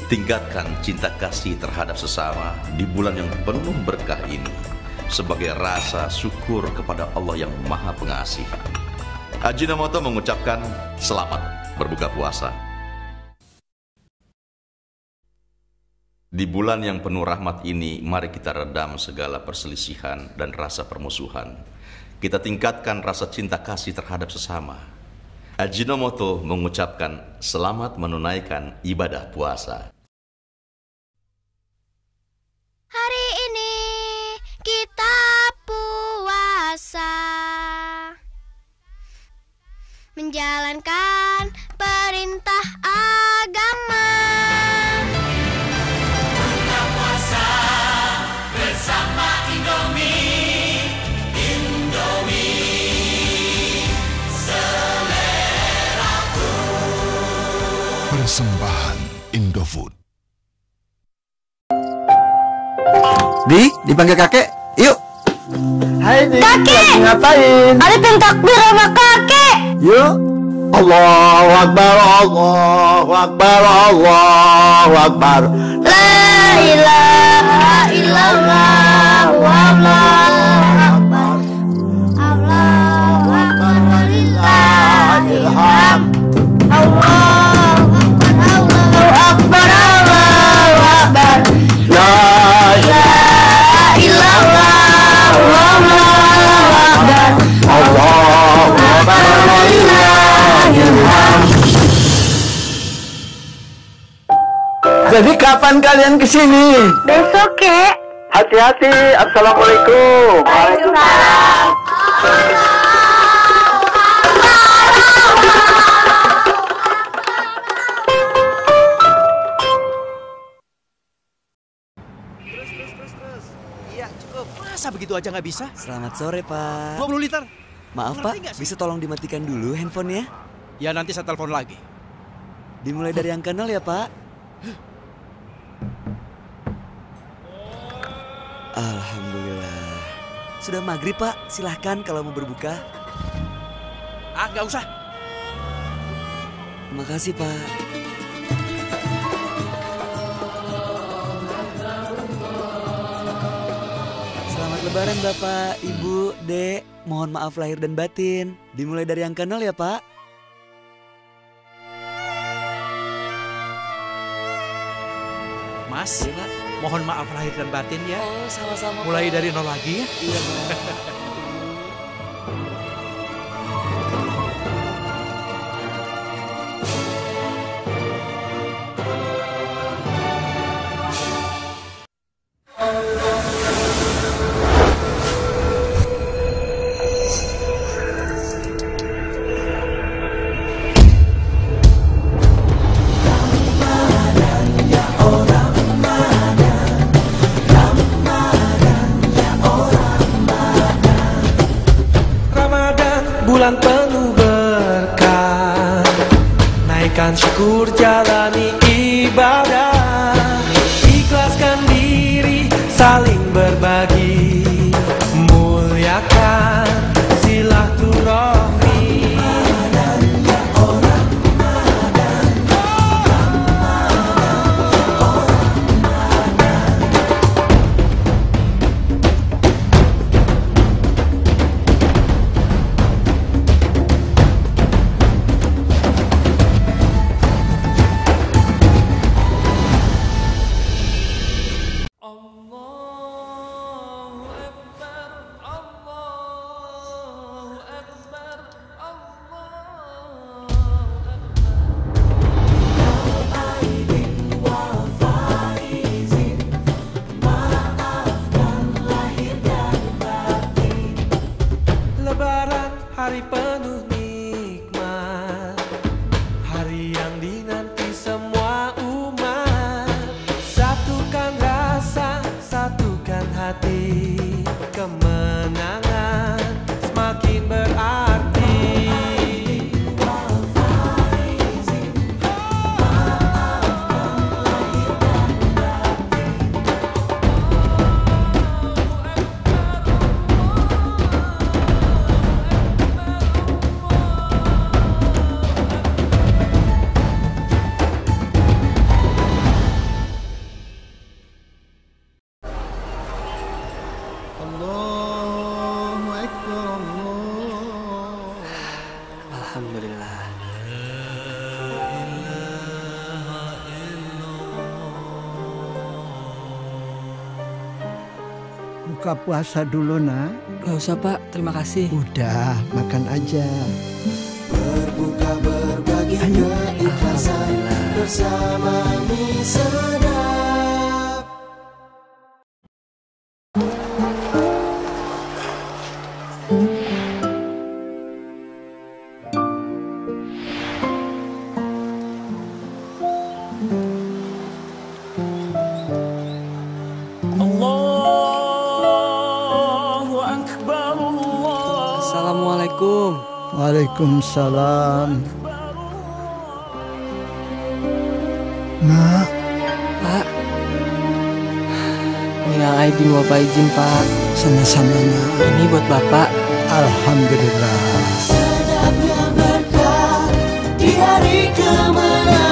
Tingkatkan cinta kasih terhadap sesama di bulan yang penuh berkah ini sebagai rasa syukur kepada Allah yang Maha Pengasih. Ajinomoto mengucapkan selamat berbuka puasa. Di bulan yang penuh rahmat ini, mari kita redam segala perselisihan dan rasa permusuhan. Kita tingkatkan rasa cinta kasih terhadap sesama. Ajinomoto mengucapkan selamat menunaikan ibadah puasa. Hari ini kita puasa, menjalankan perintah agama. Buka puasa bersama Indomie, Indomie seleraku. Persembahan Indofood. Dipanggil kakek, yuk. Hai Di, Kakek! lagi ngapain? Ada pengen takbir sama kakek. Yuk. Allahu Akbar, Allahu Akbar, Allahu Akbar. La ilaha illallah, wallahu akbar. Allahu akbar, walillahil hamd. Allahu akbar, Allahu akbar, Allahu akbar. La La illallah, wallahu akbar. Allahu Akbar, Walillahil hamd. Jadi kapan kalian kesini? Besok, Kek. Hati-hati. Assalamualaikum. Waalaikumsalam. Iya, cukup. Masa begitu aja nggak bisa? Selamat sore, Pak. 20 liter. Maaf, Ngerti Pak. nggak sih? Bisa tolong dimatikan dulu handphonenya? Ya nanti saya telepon lagi. Dimulai dari yang kenal ya, Pak. Alhamdulillah. Sudah maghrib, Pak. Silahkan kalau mau berbuka. Ah, nggak usah. Makasih, Pak. Selamat Lebaran, Bapak, Ibu, Dek. Mohon maaf lahir dan batin. Dimulai dari yang kenal ya, Pak. Mas, Iya, Pak. mohon maaf lahir dan batin ya. Oh, sama-sama. Mulai Pak. dari nol lagi ya. Iya, Pak. Bulan penuh berkah, naikkan syukur jalani ibadah, ikhlaskan diri saling berbagi, muliakan silaturahmi. buka puasa dulu, nak. Gak usah, Pak. Terima kasih. Udah, makan aja. Berbuka berbagi keikhlasan bersama mie sedap. Assalamualaikum. Waalaikumsalam. Nak, Pak. Ini yang Aidin Bapak izin, Pak. sama-sama, nak. Ini buat Bapak. Alhamdulillah. Sedapnya berkah di hari kemenangan.